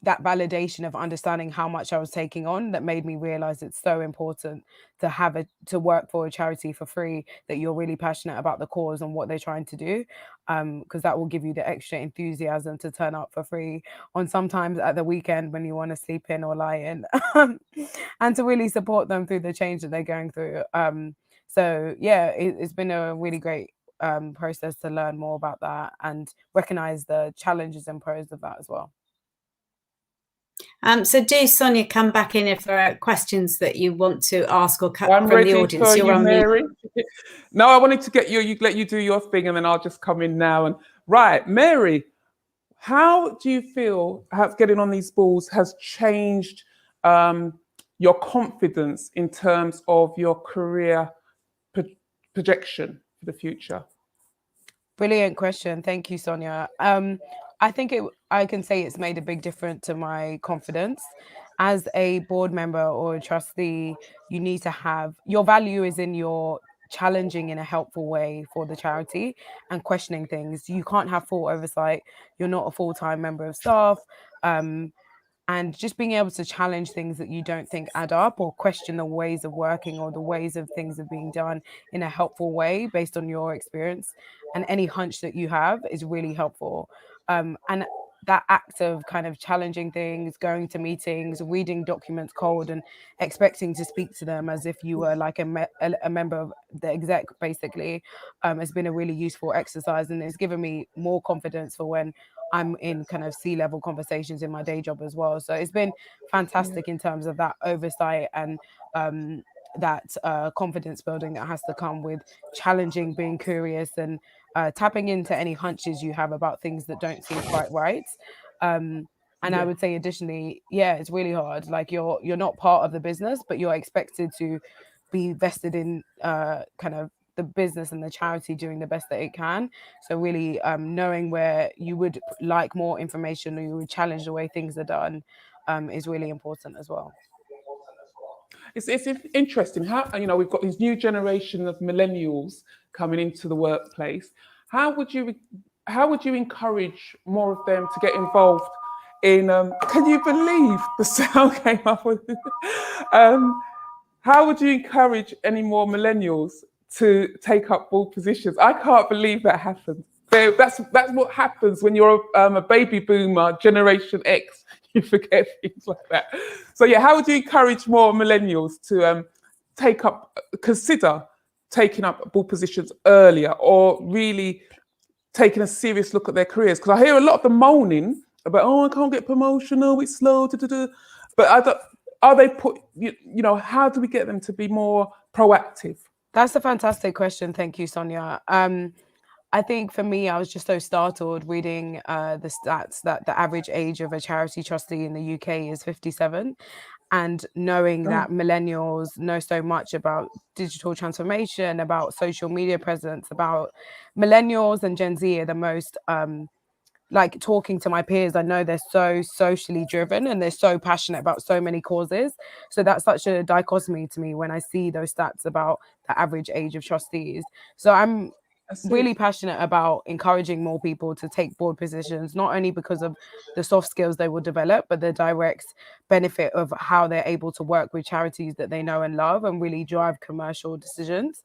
that validation of understanding how much I was taking on that made me realize it's so important to work for a charity for free, that you're really passionate about the cause and what they're trying to do, because that will give you the extra enthusiasm to turn up for free on sometimes at the weekend when you want to sleep in or lie in, and to really support them through the change that they're going through. So yeah, it's been a really great process to learn more about that and recognize the challenges and pros of that as well. So do, Sonia, come back in if there are questions that you want to ask or cut I'm from ready the audience. for You're you, on mute. Mary. No, I wanted to get let you do your thing, and then I'll just come in now. And right, Mary, how do you feel getting on these boards has changed your confidence in terms of your career projection for the future? Brilliant question. Thank you, Sonia. I think I can say it's made a big difference to my confidence. As a board member or a trustee, you need to have your value is in your challenging in a helpful way for the charity and questioning things. You can't have full oversight. You're not a full-time member of staff. And just being able to challenge things that you don't think add up, or question the ways of working or the ways of things are being done in a helpful way based on your experience and any hunch that you have is really helpful. And that act of kind of challenging things, going to meetings, reading documents cold and expecting to speak to them as if you were like a member of the exec, basically, has been a really useful exercise. And it's given me more confidence for when I'm in kind of C-level conversations in my day job as well. So it's been fantastic in terms of that oversight and that confidence building that has to come with challenging, being curious, and tapping into any hunches you have about things that don't seem quite right. And I would say additionally, yeah, it's really hard. Like you're not part of the business, but you're expected to be vested in kind of the business and the charity doing the best that it can. So really knowing where you would like more information or you would challenge the way things are done is really important as well. It's interesting how, we've got this new generation of millennials coming into the workplace. How would you encourage more of them to get involved in? Can you believe the sound came up with? How would you encourage any more millennials to take up board positions? I can't believe that happened. That's what happens when you're a baby boomer, Generation X. You forget things like that. So yeah, how would you encourage more millennials to consider taking up board positions earlier, or really taking a serious look at their careers? Because I hear a lot of them moaning about, oh, I can't get promotion, oh, it's slow, but are they how do we get them to be more proactive? That's a fantastic question. Thank you, Sonia. I think for me, I was just so startled reading the stats that the average age of a charity trustee in the UK is 57. And knowing that millennials know so much about digital transformation, about social media presence, about millennials and Gen Z are the most like talking to my peers, I know they're so socially driven and they're so passionate about so many causes. So that's such a dichotomy to me when I see those stats about the average age of trustees. So I'm really passionate about encouraging more people to take board positions, not only because of the soft skills they will develop, but the direct benefit of how they're able to work with charities that they know and love and really drive commercial decisions.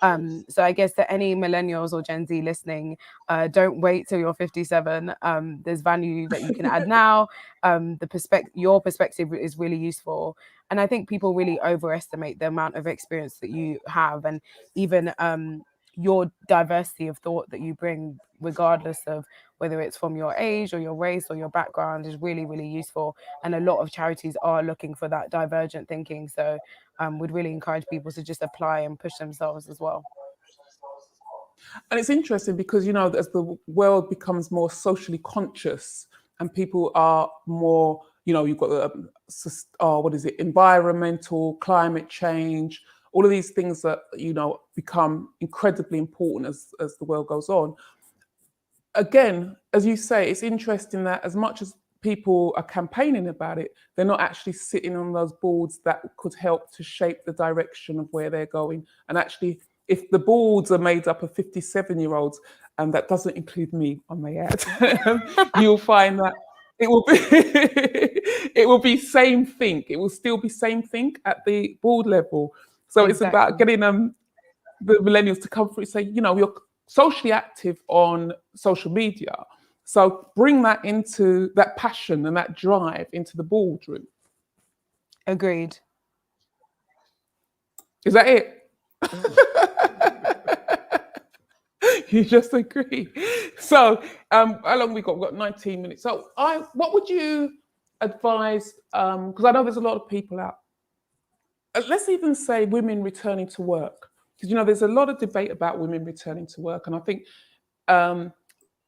So I guess to any millennials or Gen Z listening, don't wait till you're 57. There's value that you can add now. Your perspective is really useful. And I think people really overestimate the amount of experience that you have, and even your diversity of thought that you bring, regardless of whether it's from your age or your race or your background, is really, really useful. And a lot of charities are looking for that divergent thinking. So would really encourage people to just apply and push themselves as well. And it's interesting because, you know, as the world becomes more socially conscious and people are more, you know, you've got environmental, climate change, all of these things that, you know, become incredibly important as the world goes on. Again, as you say, it's interesting that as much as people are campaigning about it, they're not actually sitting on those boards that could help to shape the direction of where they're going. And actually, if the boards are made up of 57-year-olds, and that doesn't include me, I may add, you'll find that it will be it will be same thing. It will still be same thing at the board level. So It's about getting the millennials to come through and say, you know, you're socially active on social media. So bring that into that passion and that drive into the boardroom. Agreed. Is that it? You just agree. So how long we got? We've got 19 minutes. So what would you advise? Because I know there's a lot of people out. Let's even say women returning to work. Because, you know, there's a lot of debate about women returning to work. And I think, and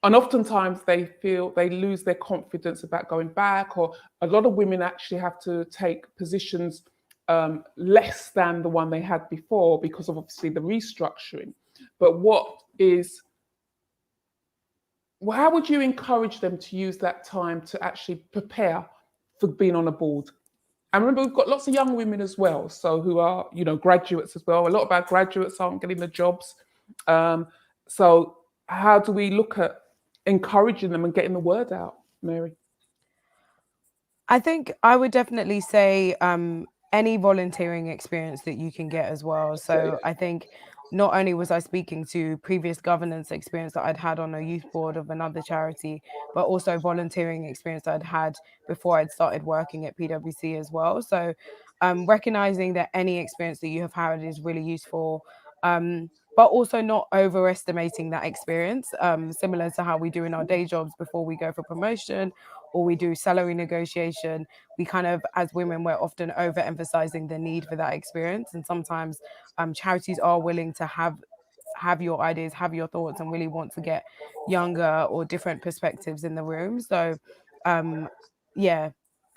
oftentimes they feel they lose their confidence about going back, or a lot of women actually have to take positions less than the one they had before because of obviously the restructuring. But how would you encourage them to use that time to actually prepare for being on a board? And remember, we've got lots of young women as well, so who are, you know, graduates as well. A lot of our graduates aren't getting the jobs. So how do we look at encouraging them and getting the word out, Mary? I think I would definitely say any volunteering experience that you can get as well. So I think not only was I speaking to previous governance experience that I'd had on a youth board of another charity, but also volunteering experience I'd had before I'd started working at PwC as well. So recognizing that any experience that you have had is really useful. But also not overestimating that experience, similar to how we do in our day jobs before we go for promotion or we do salary negotiation. We kind of, as women, we're often overemphasizing the need for that experience. And sometimes charities are willing to have your ideas, have your thoughts, and really want to get younger or different perspectives in the room. So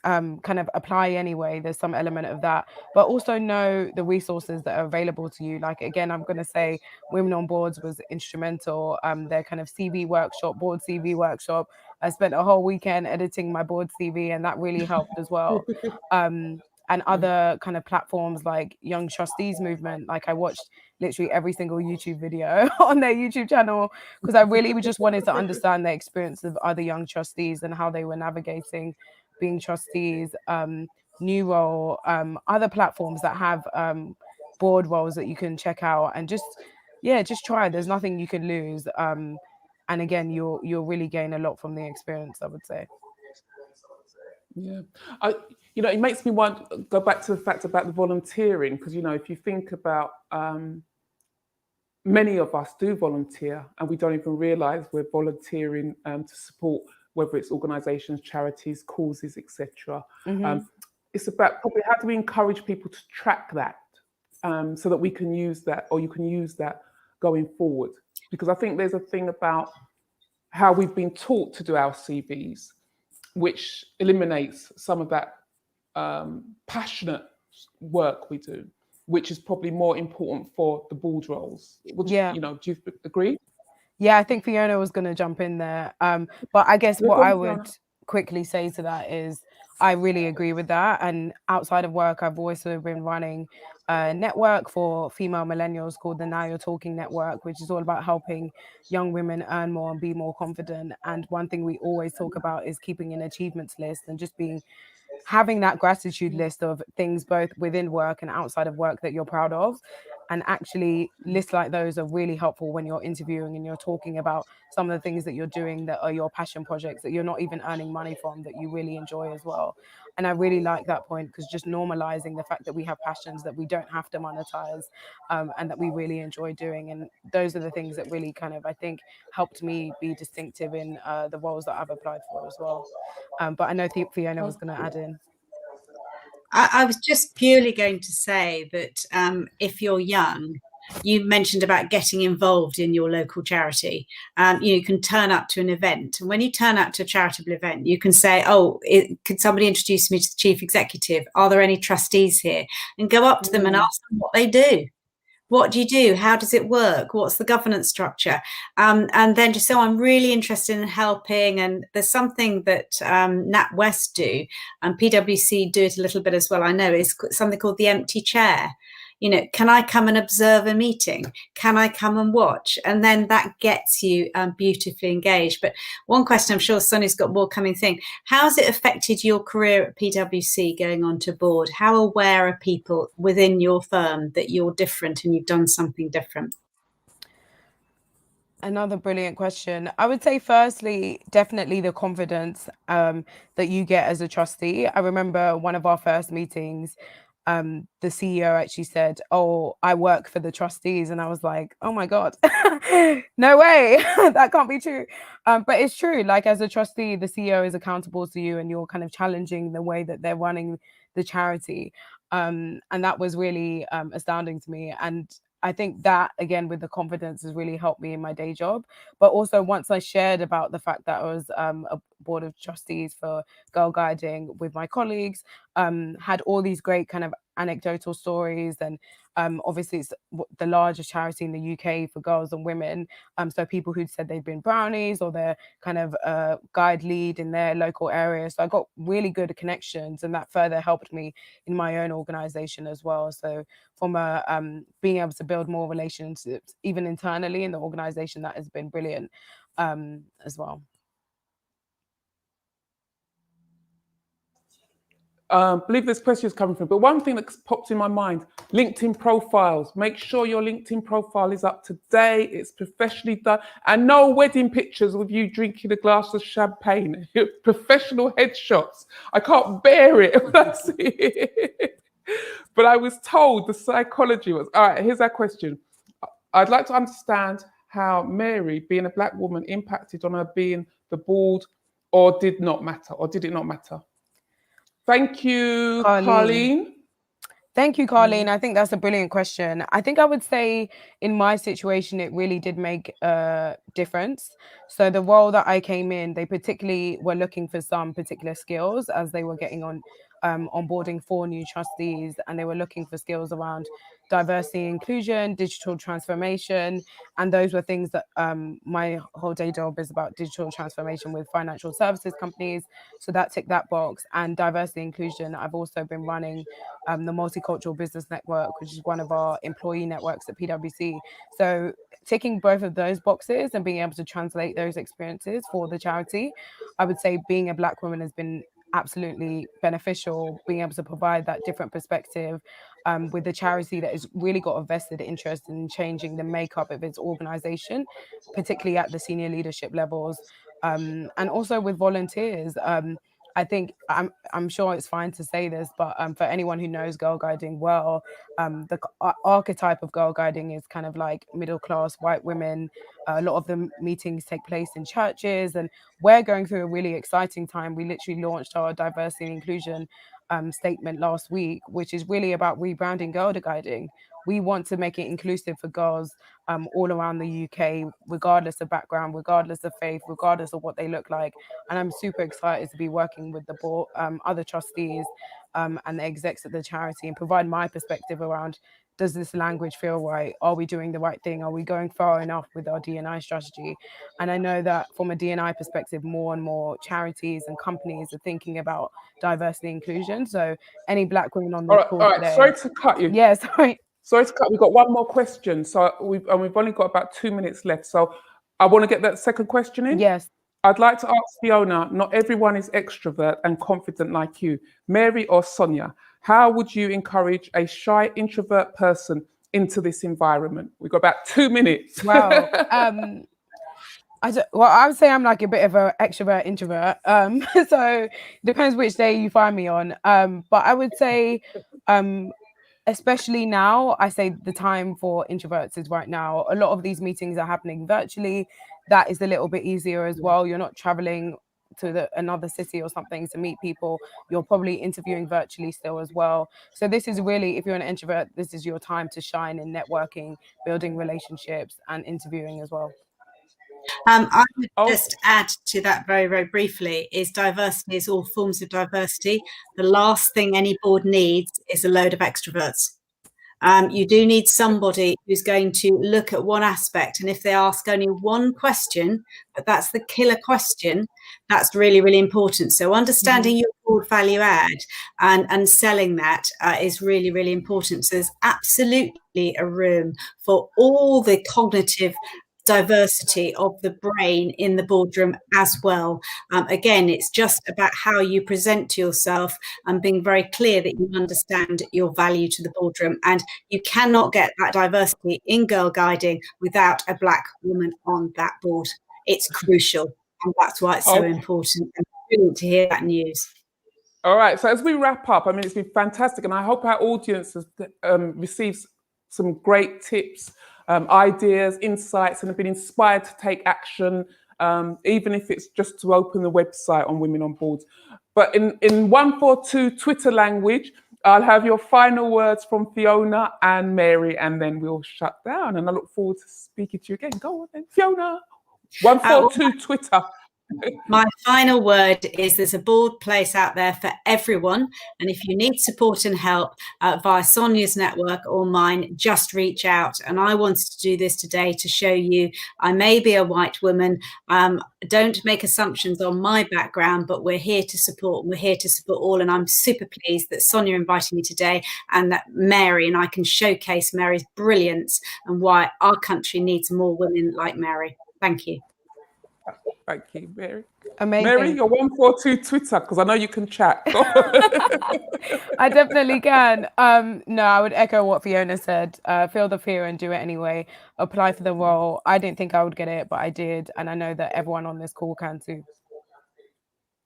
kind of apply anyway. There's some element of that, but also know the resources that are available to you. Like, again, I'm going to say Women on Boards was instrumental. Their kind of CV workshop, board CV workshop. I spent a whole weekend editing my board CV, and that really helped as well. And other kind of platforms like Young Trustees Movement. Like, I watched literally every single YouTube video on their YouTube channel because I really just wanted to understand the experience of other young trustees and how they were navigating being trustees. New Role, other platforms that have board roles that you can check out, and just try. There's nothing you can lose. And again, you'll really gain a lot from the experience, I would say. Yeah, it makes me want go back to the fact about the volunteering, because, you know, if you think about many of us do volunteer and we don't even realize we're volunteering to support, whether it's organizations, charities, causes, etc. It's about probably how do we encourage people to track that so that we can use that, or you can use that going forward. Because I think there's a thing about how we've been taught to do our CVs, which eliminates some of that passionate work we do, which is probably more important for the board roles. Do you agree? Yeah, I think Fiona was going to jump in there. But I guess what I would quickly say to that is I really agree with that. And outside of work, I've also been running a network for female millennials called the Now You're Talking Network, which is all about helping young women earn more and be more confident. And one thing we always talk about is keeping an achievements list and just having that gratitude list of things both within work and outside of work that you're proud of. And actually lists like those are really helpful when you're interviewing and you're talking about some of the things that you're doing that are your passion projects that you're not even earning money from, that you really enjoy as well. And I really like that point, because just normalizing the fact that we have passions that we don't have to monetize, and that we really enjoy doing. And those are the things that really kind of, I think, helped me be distinctive in the roles that I've applied for as well. But I know Fiona was going to add in. I was just purely going to say that if you're young, you mentioned about getting involved in your local charity. You can turn up to an event, and when you turn up to a charitable event, you can say, "Oh, could somebody introduce me to the chief executive? Are there any trustees here?" And go up to them and ask them what they do. What do you do? How does it work? What's the governance structure? And then just, so I'm really interested in helping. And there's something that NatWest do, and PwC do it a little bit as well, I know, is something called the empty chair. Can I come and observe a meeting? Can I come and watch? And then that gets you beautifully engaged. But one question, I'm sure Sonny's got more coming thing. How has it affected your career at PwC going on to board? How aware are people within your firm that you're different and you've done something different? Another brilliant question. I would say, firstly, definitely the confidence that you get as a trustee. I remember one of our first meetings, the CEO actually said, "Oh, I work for the trustees." And I was like, "Oh my God, no way, that can't be true." But it's true. Like, as a trustee, the CEO is accountable to you and you're kind of challenging the way that they're running the charity. And that was really astounding to me. And I think that, again, with the confidence, has really helped me in my day job. But also, once I shared about the fact that I was a board of trustees for Girl Guiding with my colleagues, had all these great kind of anecdotal stories. And obviously, it's the largest charity in the UK for girls and women. So people who'd said they'd been brownies or they're kind of guide lead in their local area. So I got really good connections, and that further helped me in my own organization as well. So from being able to build more relationships, even internally in the organization, that has been brilliant as well. I believe this question is coming from, but one thing that popped in my mind: LinkedIn profiles. Make sure your LinkedIn profile is up to date, it's professionally done, and no wedding pictures with you drinking a glass of champagne. Professional headshots. I can't bear it when I see it. But I was told the psychology was, all right, here's our question. I'd like to understand how Mary, being a Black woman, impacted on her being the board, or did it not matter? Thank you, Carleen. Thank you, Carleen. I think that's a brilliant question. I think I would say in my situation, it really did make a difference. So the role that I came in, they particularly were looking for some particular skills as they were getting on onboarding 4 new trustees, and they were looking for skills around diversity, inclusion, digital transformation. And those were things that my whole day job is about: digital transformation with financial services companies. So that ticked that box. And diversity, inclusion, I've also been running the Multicultural Business Network, which is one of our employee networks at PwC. So ticking both of those boxes and being able to translate those experiences for the charity, I would say being a Black woman has been absolutely beneficial, being able to provide that different perspective with the charity that has really got a vested interest in changing the makeup of its organization, particularly at the senior leadership levels, and also with volunteers. I think I'm sure it's fine to say this, but for anyone who knows Girl Guiding well, the archetype of Girl Guiding is kind of like middle-class white women. A lot of the meetings take place in churches, and we're going through a really exciting time. We literally launched our diversity and inclusion statement last week, which is really about rebranding Girl Guiding. We want to make it inclusive for girls all around the UK, regardless of background, regardless of faith, regardless of what they look like. And I'm super excited to be working with the board, other trustees, and the execs at the charity and provide my perspective around, does this language feel right? Are we doing the right thing? Are we going far enough with our D&I strategy? And I know that from a D&I perspective, more and more charities and companies are thinking about diversity and inclusion. So any Black women on this call all right. today. Sorry to cut you. Yeah, sorry. Sorry to cut. We've got one more question. So we've only got about 2 minutes left. So I want to get that second question in. Yes. I'd like to ask Fiona, not everyone is extrovert and confident like you. Mary or Sonia, how would you encourage a shy introvert person into this environment? We've got about 2 minutes. Wow. I would say I'm like a bit of an extrovert introvert. So depends which day you find me on. But I would say, especially now, I say the time for introverts is right now. A lot of these meetings are happening virtually. That is a little bit easier as well. You're not traveling to another city or something to meet people. You're probably interviewing virtually still as well. So this is really, if you're an introvert, this is your time to shine in networking, building relationships, and interviewing as well. I would just add to that very, very briefly, is diversity is all forms of diversity. The last thing any board needs is a load of extroverts. You do need somebody who's going to look at one aspect, and if they ask only one question, but that's the killer question, that's really, really important. So understanding your board value add and selling that is really, really important. So there's absolutely a room for all the cognitive diversity of the brain in the boardroom as well. Again, it's just about how you present to yourself and being very clear that you understand your value to the boardroom. And you cannot get that diversity in girl guiding without a Black woman on that board. It's crucial, and that's why it's so important. And brilliant to hear that news. All right, so as we wrap up, I mean, it's been fantastic, and I hope our audience has received some great tips, ideas, insights, and have been inspired to take action, even if it's just to open the website on Women on Boards. But in 142 Twitter language, I'll have your final words from Fiona and Mary, and then we'll shut down. And I look forward to speaking to you again. Go on then, Fiona. 142 Twitter. My final word is there's a board place out there for everyone. And if you need support and help via Sonia's network or mine, just reach out. And I wanted to do this today to show you I may be a white woman. Don't make assumptions on my background, but we're here to support. We're here to support all. And I'm super pleased that Sonia invited me today and that Mary, and I can showcase Mary's brilliance and why our country needs more women like Mary. Thank you. Thank you, Mary. Amazing. Mary, you're 142 Twitter, because I know you can chat. I definitely can. No, I would echo what Fiona said. Feel the fear and do it anyway. Apply for the role. I didn't think I would get it, but I did. And I know that everyone on this call can too.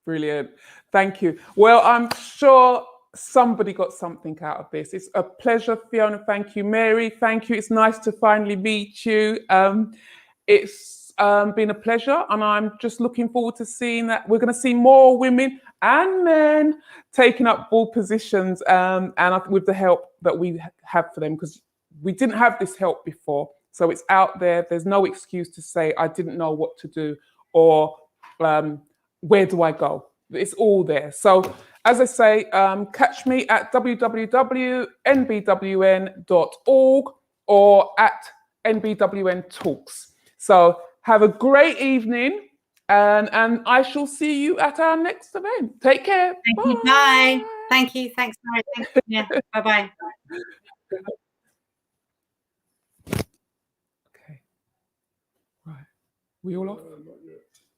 Brilliant. Thank you. Well, I'm sure somebody got something out of this. It's a pleasure, Fiona. Thank you, Mary. Thank you. It's nice to finally meet you. It's been a pleasure, and I'm just looking forward to seeing that we're going to see more women and men taking up board positions, and with the help that we have for them, because we didn't have this help before. So it's out there. There's no excuse to say I didn't know what to do or where do I go. It's all there. So as I say, catch me at www.nbwn.org or at NBWN Talks. So have a great evening, and I shall see you at our next event. Take care. Thank you. Bye. Thank you. Thanks, Mary. Thank you. Yeah. Bye-bye. Okay. Right. We all off?